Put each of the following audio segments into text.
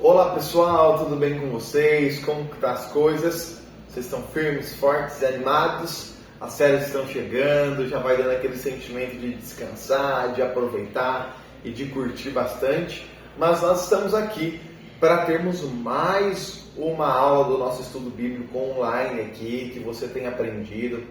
Olá pessoal, tudo bem com vocês? Como que tá as coisas? Vocês estão firmes, fortes e animados? As férias estão chegando, já vai dando aquele sentimento de descansar, de aproveitar e de curtir bastante. Mas nós estamos aqui para termos mais uma aula do nosso estudo bíblico online aqui, que você tem aprendido.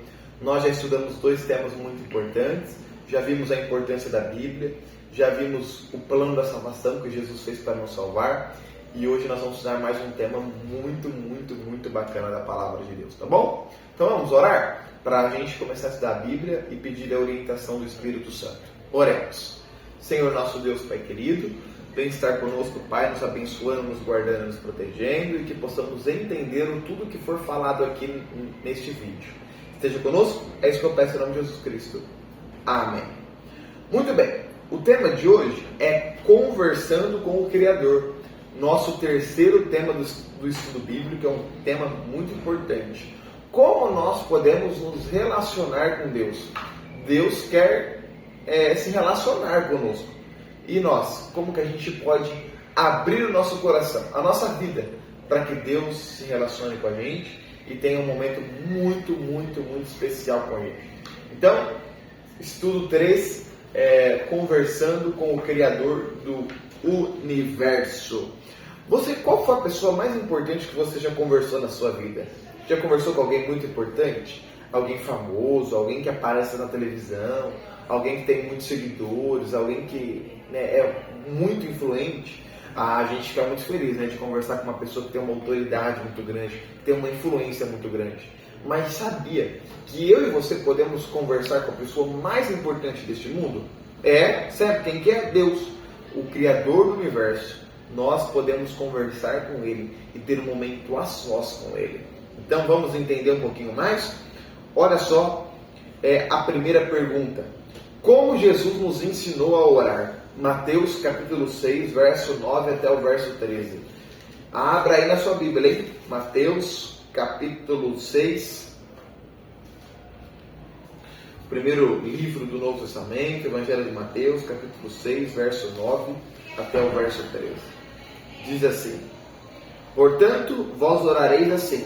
Nós já estudamos 2 temas muito importantes, já vimos a importância da Bíblia, já vimos o plano da salvação que Jesus fez para nos salvar. E hoje nós vamos estudar mais um tema muito bacana da Palavra de Deus, tá bom? Então vamos orar para a gente começar a estudar a Bíblia e pedir a orientação do Espírito Santo. Oremos. Senhor nosso Deus, Pai querido, vem estar conosco, Pai, nos abençoando, nos guardando, nos protegendo e que possamos entender tudo que for falado aqui neste vídeo. Esteja conosco, é isso que eu peço em nome de Jesus Cristo. Amém. Muito bem, o tema de hoje é conversando com o Criador. Nosso terceiro tema do estudo bíblico é um tema muito importante. Como nós podemos nos relacionar com Deus? Deus quer se relacionar conosco. E nós, como que a gente pode abrir o nosso coração, a nossa vida, para que Deus se relacione com a gente e tenha um momento muito especial com a gente? Então, estudo 3, conversando com o Criador do universo. Qual foi a pessoa mais importante que você já conversou na sua vida? Já conversou com alguém muito importante? Alguém famoso, alguém que aparece na televisão, alguém que tem muitos seguidores, alguém que é muito influente? A gente fica muito feliz, de conversar com uma pessoa que tem uma autoridade muito grande, que tem uma influência muito grande. Mas sabia que eu e você podemos conversar com a pessoa mais importante deste mundo? Sabe quem que é? Deus, o Criador do universo. Nós podemos conversar com Ele e ter um momento a sós com Ele. Então vamos entender um pouquinho mais? Olha só, a primeira pergunta. Como Jesus nos ensinou a orar? Mateus capítulo 6, verso 9 até o verso 13. Abra aí na sua Bíblia, hein? Mateus capítulo 6. Primeiro livro do Novo Testamento, Evangelho de Mateus, capítulo 6, verso 9 até o verso 13. Diz assim: Portanto, vós orareis assim: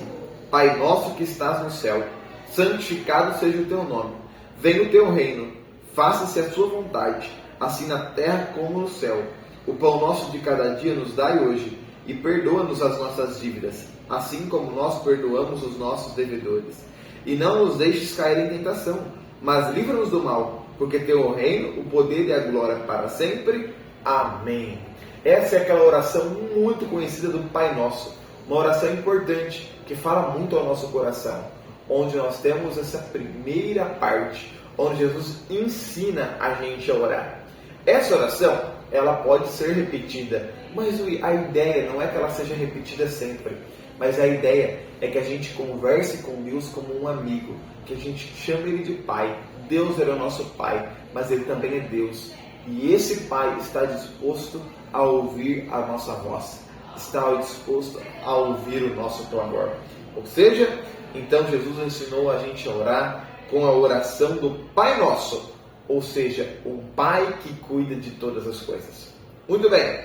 Pai nosso que estás no céu, santificado seja o teu nome. Venha o teu reino, faça-se a sua vontade, assim na terra como no céu. O pão nosso de cada dia nos dai hoje, e perdoa-nos as nossas dívidas, assim como nós perdoamos os nossos devedores. E não nos deixes cair em tentação, mas livra-nos do mal, porque teu é o reino, o poder e a glória para sempre. Amém. Essa é aquela oração muito conhecida do Pai Nosso, uma oração importante que fala muito ao nosso coração, onde nós temos essa primeira parte, onde Jesus ensina a gente a orar. Essa oração, ela pode ser repetida, mas a ideia não é que ela seja repetida sempre, mas a ideia é que a gente converse com Deus como um amigo, que a gente chame Ele de Pai. Deus é o nosso Pai, mas Ele também é Deus. E esse Pai está disposto a ouvir a nossa voz, está disposto a ouvir o nosso clamor. Ou seja, então Jesus ensinou a gente a orar com a oração do Pai Nosso, ou seja, um Pai que cuida de todas as coisas. Muito bem,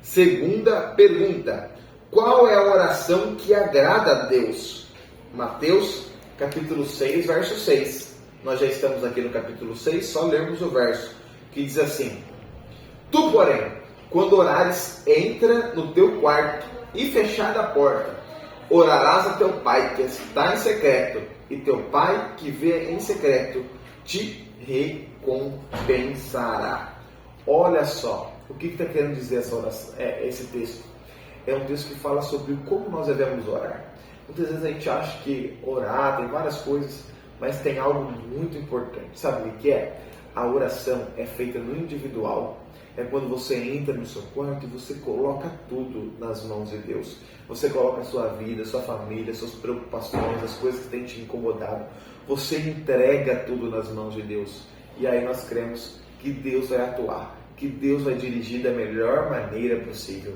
segunda pergunta: qual é a oração que agrada a Deus? Mateus capítulo 6, verso 6. Nós já estamos aqui no capítulo 6, só lermos o verso, que diz assim: Tu, porém, quando orares, entra no teu quarto e fechada a porta, orarás a teu Pai que está em secreto, e teu Pai que vê em secreto te recompensará. Olha só, o que está querendo dizer essa oração, esse texto? É um texto que fala sobre como nós devemos orar. Muitas vezes a gente acha que orar tem várias coisas, mas tem algo muito importante. Sabe o que é? A oração é feita no individual. É quando você entra no seu quarto e você coloca tudo nas mãos de Deus. Você coloca a sua vida, a sua família, suas preocupações, as coisas que têm te incomodado. Você entrega tudo nas mãos de Deus. E aí nós cremos que Deus vai atuar, que Deus vai dirigir da melhor maneira possível.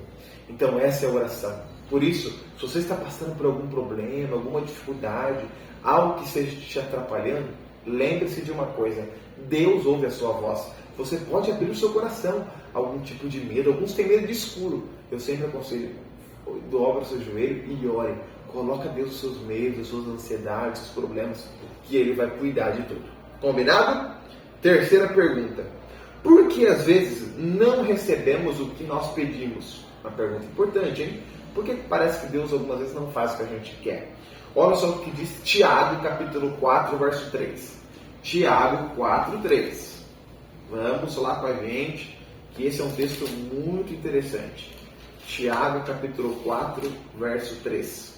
Então essa é a oração. Por isso, se você está passando por algum problema, alguma dificuldade, algo que esteja te atrapalhando, lembre-se de uma coisa: Deus ouve a sua voz. Você pode abrir o seu coração a algum tipo de medo. Alguns têm medo de escuro. Eu sempre aconselho: dobra o seu joelho e ore. Coloca a Deus os seus medos, as suas ansiedades, os seus problemas, que Ele vai cuidar de tudo. Combinado? Terceira pergunta: por que às vezes não recebemos o que nós pedimos? Uma pergunta importante, hein? Porque parece que Deus algumas vezes não faz o que a gente quer. Olha só o que diz Tiago, capítulo 4, verso 3. Tiago 4, 3. Vamos lá com a gente, que esse é um texto muito interessante. Tiago, capítulo 4, verso 3.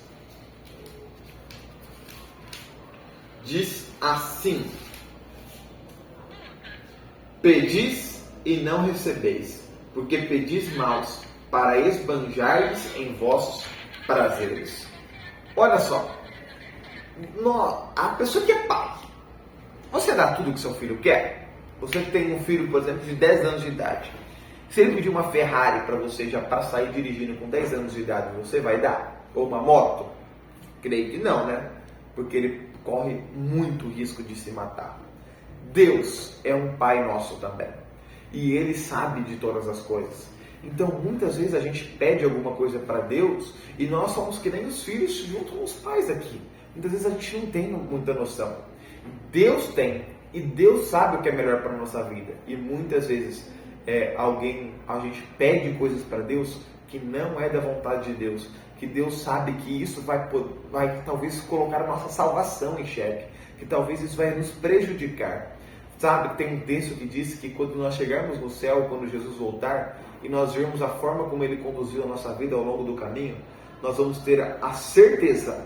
Diz assim: pedis e não recebeis, porque pedis maus, para esbanjardes em vossos prazeres. Olha só, a pessoa que é pai, você dá tudo que seu filho quer? Você tem um filho, por exemplo, de 10 anos de idade. Se ele pedir uma Ferrari para você já para sair dirigindo com 10 anos de idade, você vai dar? Ou uma moto? Creio que não, né? Porque ele corre muito risco de se matar. Deus é um Pai nosso também. E Ele sabe de todas as coisas. Então, muitas vezes a gente pede alguma coisa para Deus e nós somos que nem os filhos junto com os pais aqui. Muitas vezes a gente não tem muita noção. Deus tem. E Deus sabe o que é melhor para a nossa vida. E muitas vezes a gente pede coisas para Deus que não é da vontade de Deus. Que Deus sabe que isso vai talvez colocar a nossa salvação em xeque. Que talvez isso vai nos prejudicar. Sabe que tem um texto que diz que quando nós chegarmos no céu, quando Jesus voltar, e nós vermos a forma como Ele conduziu a nossa vida ao longo do caminho, nós vamos ter a certeza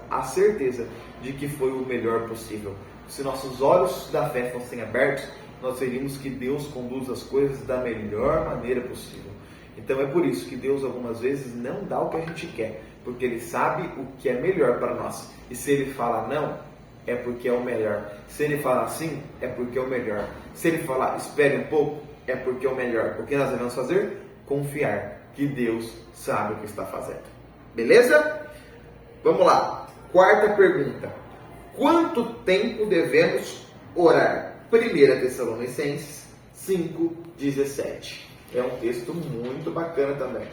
de que foi o melhor possível. Se nossos olhos da fé fossem abertos, nós veríamos que Deus conduz as coisas da melhor maneira possível. Então é por isso que Deus algumas vezes não dá o que a gente quer, porque Ele sabe o que é melhor para nós. E se Ele fala não, é porque é o melhor. Se Ele falar sim, é porque é o melhor. Se Ele falar espere um pouco, é porque é o melhor. O que nós devemos fazer? Confiar que Deus sabe o que está fazendo. Beleza? Vamos lá. Quarta pergunta: quanto tempo devemos orar? 1 Tessalonicenses 5,17. É um texto muito bacana também.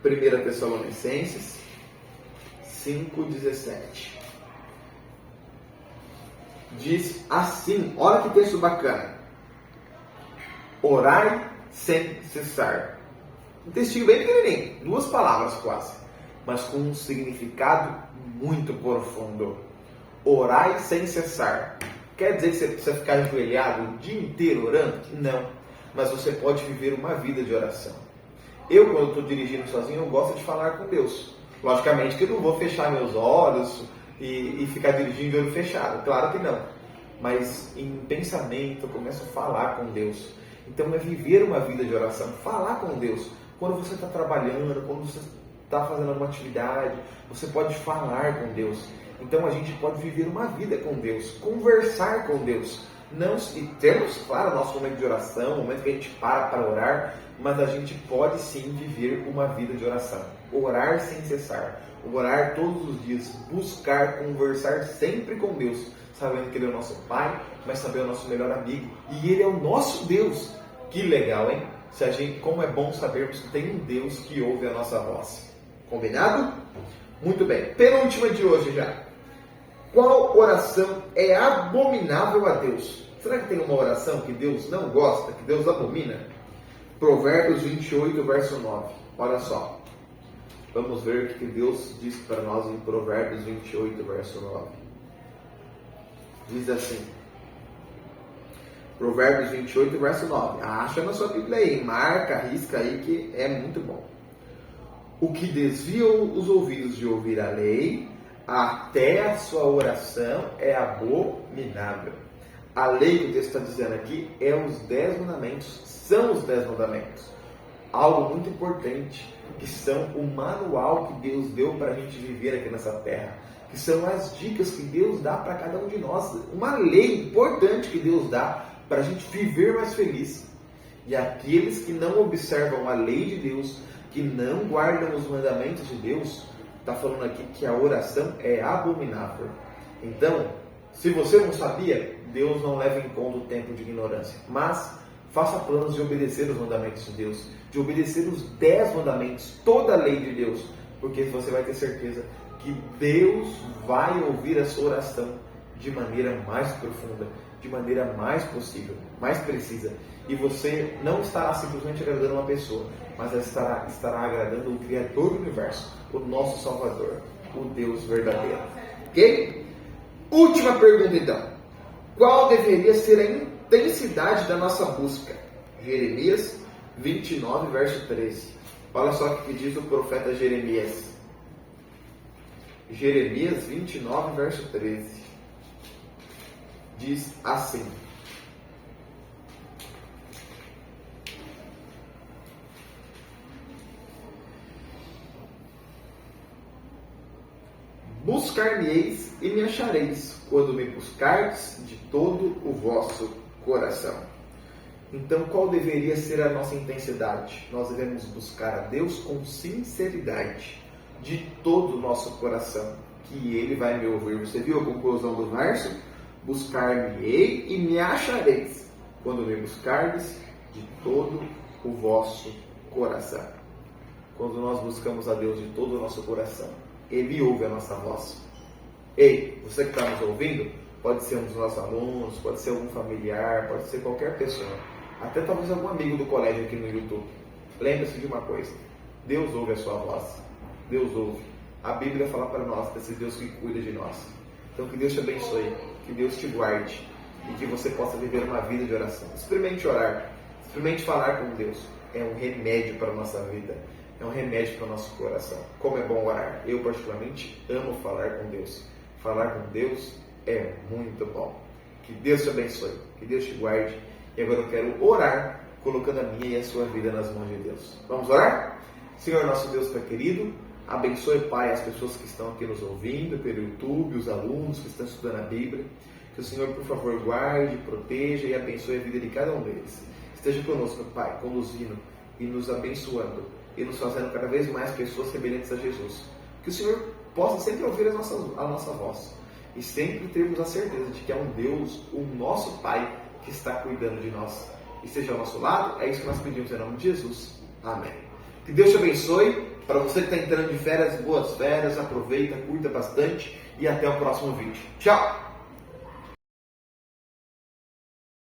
1 Tessalonicenses 5,17. Diz assim, olha que texto bacana: orai sem cessar. Um textinho bem pequenininho, 2 palavras quase, mas com um significado muito profundo. Orai sem cessar. Quer dizer que você precisa ficar ajoelhado o dia inteiro orando? Não, mas você pode viver uma vida de oração. Eu, quando estou dirigindo sozinho, eu gosto de falar com Deus. Logicamente que eu não vou fechar meus olhos e ficar dirigindo de olho fechado, claro que não. Mas em pensamento eu começo a falar com Deus. Então é viver uma vida de oração, falar com Deus. Quando você está trabalhando, quando você está fazendo alguma atividade, você pode falar com Deus. Então a gente pode viver uma vida com Deus, conversar com Deus. E temos, claro, nosso momento de oração, o momento que a gente para orar, mas a gente pode sim viver uma vida de oração. Orar sem cessar, orar todos os dias, buscar conversar sempre com Deus, sabendo que Ele é o nosso Pai, mas também é o nosso melhor amigo. E Ele é o nosso Deus. Que legal, hein? Como é bom sabermos que tem um Deus que ouve a nossa voz. Combinado? Muito bem. Penúltima de hoje já. Qual oração é abominável a Deus? Será que tem uma oração que Deus não gosta, que Deus abomina? Provérbios 28, verso 9. Olha só. Vamos ver o que Deus diz para nós em Provérbios 28, verso 9. Diz assim. Provérbios 28, verso 9. Acha na sua Bíblia aí, marca, risca aí, que é muito bom. O que desvia os ouvidos de ouvir a lei, até a sua oração é abominável. A lei que o texto está dizendo aqui é os 10 mandamentos, são os 10 mandamentos. Algo muito importante, que são o manual que Deus deu para a gente viver aqui nessa terra. Que são as dicas que Deus dá para cada um de nós. Uma lei importante que Deus dá para a gente viver mais feliz. E aqueles que não observam a lei de Deus, que não guardam os mandamentos de Deus, está falando aqui que a oração é abominável. Então, se você não sabia, Deus não leva em conta o tempo de ignorância. Mas faça planos de obedecer os mandamentos de Deus, de obedecer os 10 mandamentos, toda a lei de Deus, porque você vai ter certeza que Deus vai ouvir a sua oração de maneira mais profunda, de maneira mais possível, mais precisa. E você não estará simplesmente agradando uma pessoa, mas estará agradando o Criador do Universo, o nosso Salvador, o Deus verdadeiro. Ok? Última pergunta então. Qual deveria ser a intensidade da nossa busca? Jeremias 29, verso 13. Olha só o que diz o profeta Jeremias. Jeremias 29, verso 13. Diz assim: buscar-me-eis e me achareis, quando me buscardes de todo o vosso coração. Então, qual deveria ser a nossa intensidade? Nós devemos buscar a Deus com sinceridade, de todo o nosso coração, que Ele vai me ouvir. Você viu a conclusão do verso? Buscar-me-ei e me achareis, quando me buscardes de todo o vosso coração. Quando nós buscamos a Deus de todo o nosso coração, Ele ouve a nossa voz. Ei, você que está nos ouvindo, pode ser um dos nossos alunos, pode ser algum familiar, pode ser qualquer pessoa, até talvez algum amigo do colégio aqui no YouTube. Lembre-se de uma coisa: Deus ouve a sua voz. Deus ouve. A Bíblia fala para nós desse Deus que cuida de nós. Então, que Deus te abençoe, que Deus te guarde e que você possa viver uma vida de oração. Experimente orar, experimente falar com Deus. É um remédio para a nossa vida, é um remédio para o nosso coração. Como é bom orar. Eu, particularmente, amo falar com Deus. Falar com Deus é muito bom. Que Deus te abençoe, que Deus te guarde. E agora eu quero orar, colocando a minha e a sua vida nas mãos de Deus. Vamos orar? Senhor, nosso Deus Pai querido, abençoe, Pai, as pessoas que estão aqui nos ouvindo pelo YouTube, os alunos que estão estudando a Bíblia. Que o Senhor, por favor, guarde, proteja e abençoe a vida de cada um deles. Esteja conosco, Pai, conduzindo e nos abençoando e nos fazendo cada vez mais pessoas semelhantes a Jesus. Que o Senhor possa sempre ouvir a nossa voz e sempre termos a certeza de que é um Deus, o nosso Pai, que está cuidando de nós. E esteja ao nosso lado. É isso que nós pedimos em nome de Jesus. Amém. Que Deus te abençoe. Para você que está entrando de férias, boas férias, aproveita, curta bastante e até o próximo vídeo. Tchau!